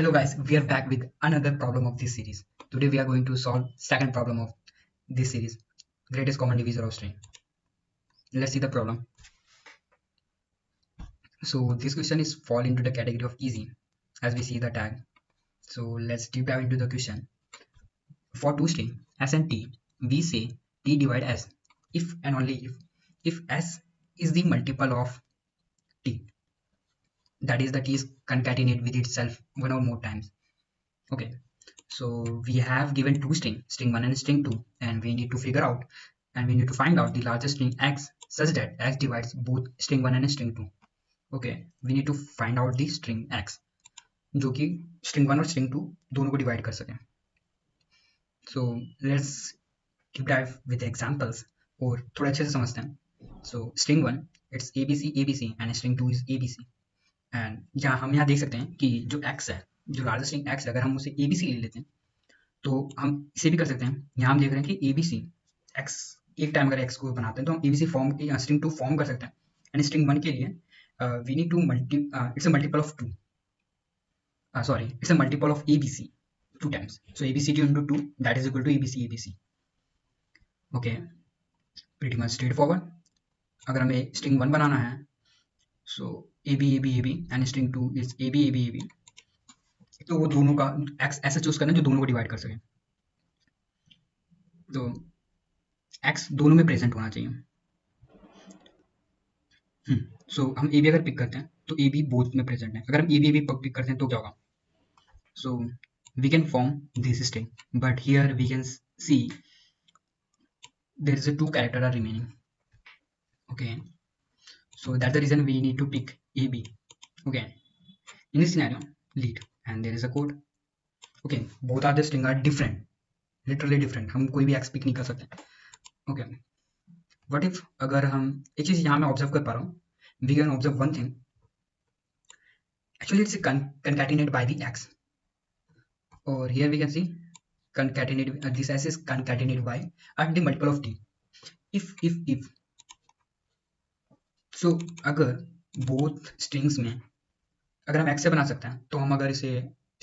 Hello guys, we are back with another problem of this series. Today we are going to solve second problem of this series, greatest common divisor of string. Let's see the problem. So this question is fall into the category of easy as we see the tag. So let's deep dive into the question. For two string s and t, we say t divide s if and only if s is the multiple of t, that is the t is concatenate with itself one or more times. Okay, so we have given two string 1 and string 2, and we need to figure out and we need to find out the largest string x such that x divides both string 1 and string 2. Okay, we need to find out the string x जो कि string 1 और string 2 दोनों को divide कर सके. So let's deep dive with examples और थोड़ा अच्छे से समझते हैं. So string 1 it's abc and string 2 is abc, and हम यहाँ देख सकते हैं कि जो x है, जो लार्जेस्ट स्ट्रिंग x है, अगर हम उसे abc ले लेते हैं तो हम इसे भी कर सकते हैं. यहाँ हम देख रहे हैं कि ABC x एक टाइम अगर x को बनाते हैं तो हम ABC फॉर्म स्ट्रिंग 2 फॉर्म कर सकते हैं. एंड स्ट्रिंग 1 के लिए we need to it's a multiple of 2, sorry it's a multiple of ABC 2 times. So ABC into 2 that is equal to ABC. Okay, pretty much straightforward. अगर हमें string 1 बनाना है so AB and string 2 is AB, तो वो दोनों का x ऐसा choose करना जो दोनों को डिवाइड कर सके. तो x दोनों में प्रेजेंट होना चाहिए. सो हम ए बी अगर पिक करते हैं तो ए बी बोथ में प्रेजेंट है. अगर हम ए बी पिक करते हैं तो क्या होगा? So we can form this string, but here we can see there is a 2 character are remaining. Okay, so that's the reason we need to pick AB. Okay, in this scenario lead and there is a code. Okay, both are the string are different, literally different. हम कोई भी x pick नहीं कर सकते. Okay, what if अगर हम एक चीज यहाँ मैं ऑब्जर्व कर पा रहा हूँ, we can observe one thing. Actually it's concatenated by the x, or here we can see concatenated, this s is concatenated by at the multiple of t. if so अगर both strings में अगर हम x से बना सकते हैं तो हम अगर इसे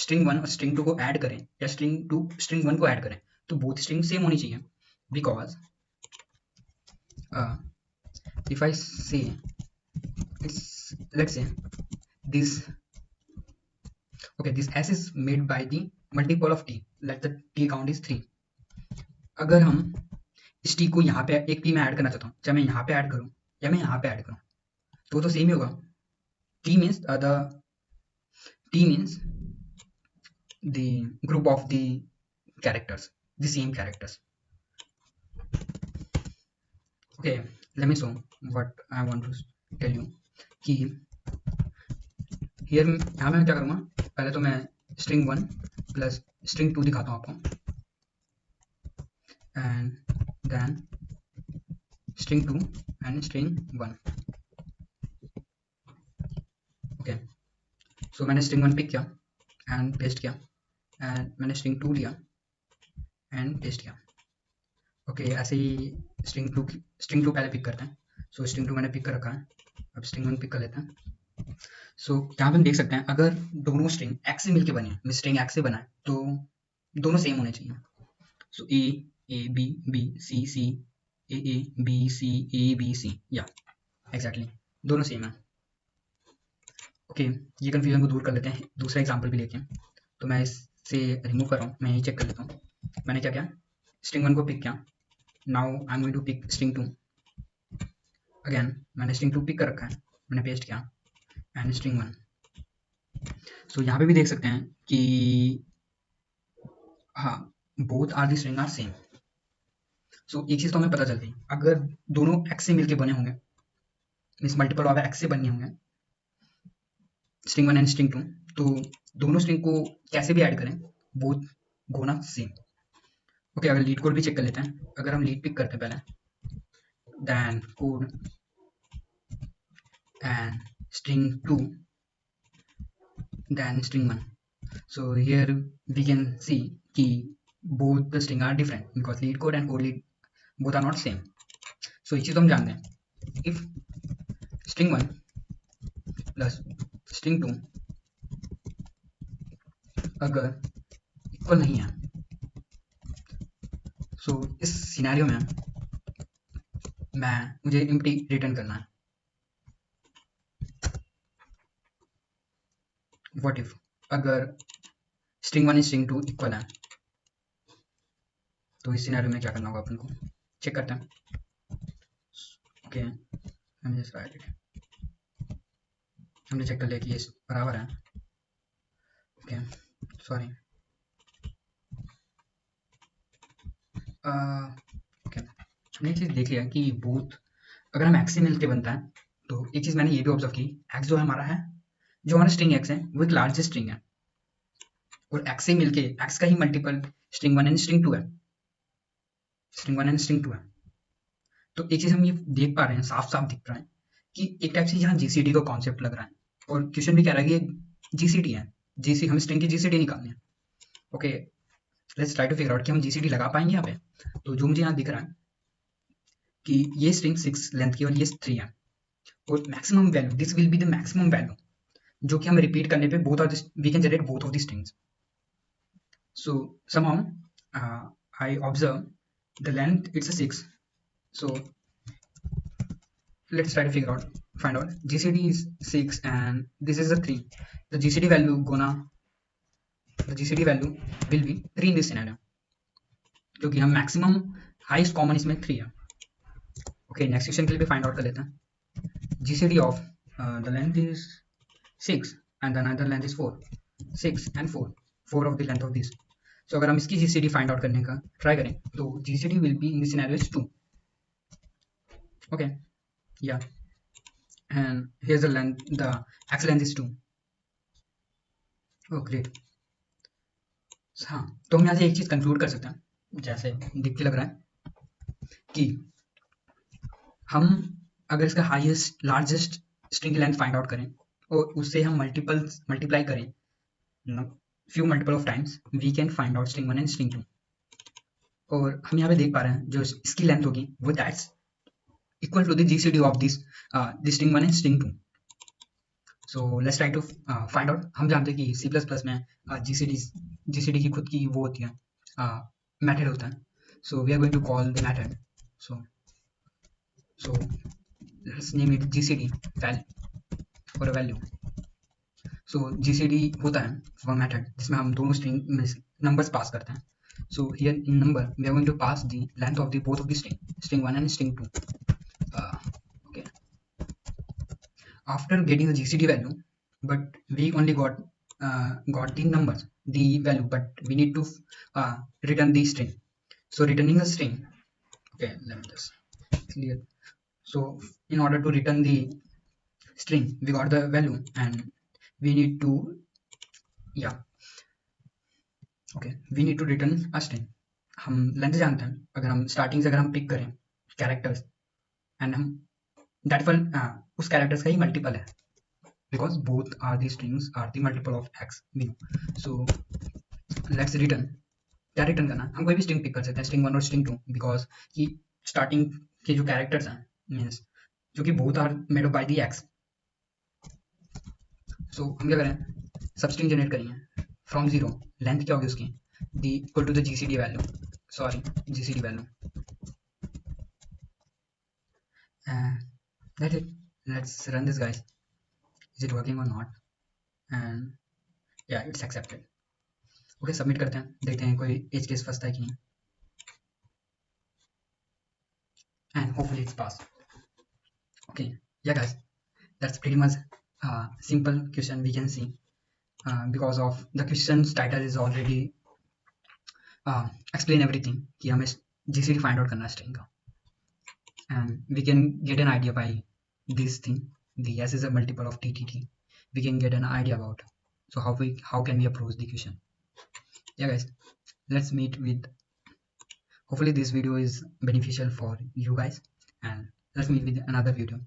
string 1 और string 2 को ऐड करें या string 2 string 1 को ऐड करें तो both string सेम होनी चाहिए. because if I say it's, let's say this, okay, this s is made by the multiple of t, let the t count is 3. अगर हम इस t को यहाँ पे एक t में ऐड करना चाहता हूँ, चाहे मैं यहाँ पे ऐड करूँ या मैं यहाँ पे ऐड करूँ तो सेम ही होगा. t means t means the group of the characters, the same characters. Okay, let me show what I want to tell you कि here यहाँ मैं क्या करूँगा, पहले तो मैं string 1 plus string 2 दिखाता हूँ आपको, and then string 2 and string 1. okay, so मैंने string 1 पिक किया and paste किया, and मैंने string 2 लिया and paste किया. ओके, ऐसे ही string 2 पहले पिक करते हैं. सो string 2 मैंने पिक कर रखा है, अब string 1 पिक कर लेते हैं. सो यहाँ पे हम देख सकते हैं अगर दोनों स्ट्रिंग x से मिलके बने हैं, स्ट्रिंग x से बना है तो दोनों सेम होने चाहिए. सो a b b c c a b c a b c, या एग्जैक्टली दोनों सेम है. ओके, ये कंफ्यूजन को दूर कर लेते हैं दूसरा एग्जांपल भी लेके. तो मैं इससे रिमूव कर रहा हूँ, मैं यही चेक कर लेता हूँ. मैंने क्या किया, स्ट्रिंग 1 को पिक किया. Now I am going to pick string 2. Again मैंने स्ट्रिंग 2 पिक कर रखा है, मैंने पेस्ट किया एंड स्ट्रिंग 1. सो यहाँ पे भी देख सकते हैं कि हाँ, both are the string are same. So एक चीज तो हमें पता चल गई, अगर दोनों x से मिलके बने होंगे, मींस मल्टीपल ऑफ x से बने होंगे स्ट्रिंग 1 एंड स्ट्रिंग 2, तो दोनों स्ट्रिंग को कैसे भी ऐड करें बोथ गोना सेम. ओके, अगर लीड कोड भी चेक कर लेते हैं. अगर हम लीड पिक करते हैं पहले, then code and string 2 then string 1. so here we can see कि both the string are different because lead code and code lead both are not same. so एक चीज तो हम जानते हैं, if string 1 plus string 2 अगर equal नहीं है, सो इस सिनेरियो में मुझे एम्प्टी रिटर्न करना है। व्हाट इफ अगर स्ट्रिंग 1 स्ट्रिंग 2 इक्वल है, तो इस सिनेरियो में क्या करना होगा अपन को, चेक करते हैं। ओके, हमने चेक कर लिया कि ये बराबर है। Okay, sorry. ओके, हमने एक चीज़ देख लिया कि बोथ अगर हम एक्स से मिलके बनता है, तो एक चीज़ मैंने ये भी ऑब्जर्व की, एक्स जो हमारा है, जो हमारा स्ट्रिंग एक्स है, वो एक लार्जेस्ट स्ट्रिंग है, और एक्स से मिलके एक्स का ही मल्टीपल स्ट्रिंग 1 एंड स्ट्रिंग 2 है, स्ट्रिंग 1 एंड स्ट्रिंग 2 है। तो एक चीज़ हम ये देख पा रहे हैं, साफ साफ दिख रहा है कि एक टाइप से यहाँ जीसीडी का कॉन्सेप्ट लग रहा है, और क्वेश्चन भी कह रहा है कि ये जीसीडी है, जीसी हम स्ट्रिंग की जीसीडी निकालनी है। Okay, let's try to figure out कि हम जीसीडी लगा पाएंगे यहाँ पे। तो जो मुझे यहाँ दिख रहा है कि ये स्ट्रिंग 6 लेंथ की और ये 3 है, और maximum value, this will be the maximum value, जो कि हम रिपीट करने पे both are we can generate both of the strings. So somehow I observe the length it's a 6. So let's try to find out. GCD is 6 and this is a 3. The GCD value will be 3 in this scenario, क्योंकि हम maximum highest common इसमें 3 है। Okay, next question के लिए भी find out कर लेते हैं। GCD of the length is 6 and the another length is 4. 6 and 4. 4 of the length of this. So अगर हम इसकी GCD फाइंड आउट करने का ट्राई करें, तो GCD will be in this scenario is 2. Okay, या and here's the length, the x length is 2. Oh great. हाँ, तो हम यहाँ से एक चीज कंक्लूड कर सकते हैं, जैसे दिख के लग रहा है कि हम अगर इसका हाईएस्ट लार्जेस्ट स्ट्रिंग की लेंथ फाइंड आउट करें और उससे हम मल्टीप्लाई करें few multiple of times, we can find out string 1 and string 2. और हम यहाँ पे देख पा रहे हैं जो इसकी लेंथ होगी वो that's equal to the GCD of this string 1 and string 2. So let's try to find out. हम जानते हैं कि C++ में जीसीडी की खुद की वो होती है, मेथड होता है। So we are going to call the method, so let's name it GCD value और वैल्यू। सो जीसीडी होता है वो मेथड जिसमें हम दोनों स्ट्रिंग नंबर्स पास करते हैं। So here in number we are going to pass the length of the both of the string 1 and string 2. Okay, after getting the GCD value, but we only got the numbers, the value, but we need to return the string. So returning a string, okay, let me just clear. So in order to return the string, we got the value and we need to we need to return a string. हम length जानते हैं, अगर हम starting से अगर हम pick करें characters and हम दैट वन उस कैरेक्टर्स का ही मल्टीपल है, because both are the strings are the multiple of x we know. So let's return, क्या रिटर्न करना, हम कोई भी स्ट्रिंग पिक कर सकते हैं, स्ट्रिंग 1 और स्ट्रिंग 2, बिकॉज कि स्टार्टिंग के जो कैरेक्टर्स हैं मीन्स जो कि both are made up by the x. So हम क्या करें, सब स्ट्रिंग जनरेट करेंगे फ्रॉम 0, लेंथ क्या होगी उसकी, the equal to the GCD value, sorry GCD value. That's it. Let's run this, guys. Is it working or not? And yeah, it's accepted. Okay, submit करते हैं, देखते हैं कोई as case फंसता है कि नहीं, and hopefully it's passed. Okay, yeah guys, that's pretty much simple question we can see. Because of the question's title is already explain everything कि हमें GCD find out करना है string का, and we can get an idea by this thing, the S is a multiple of TTT, we can get an idea about, so how can we approach the question. Yeah guys, let's meet with, hopefully this video is beneficial for you guys, and let's meet with another video.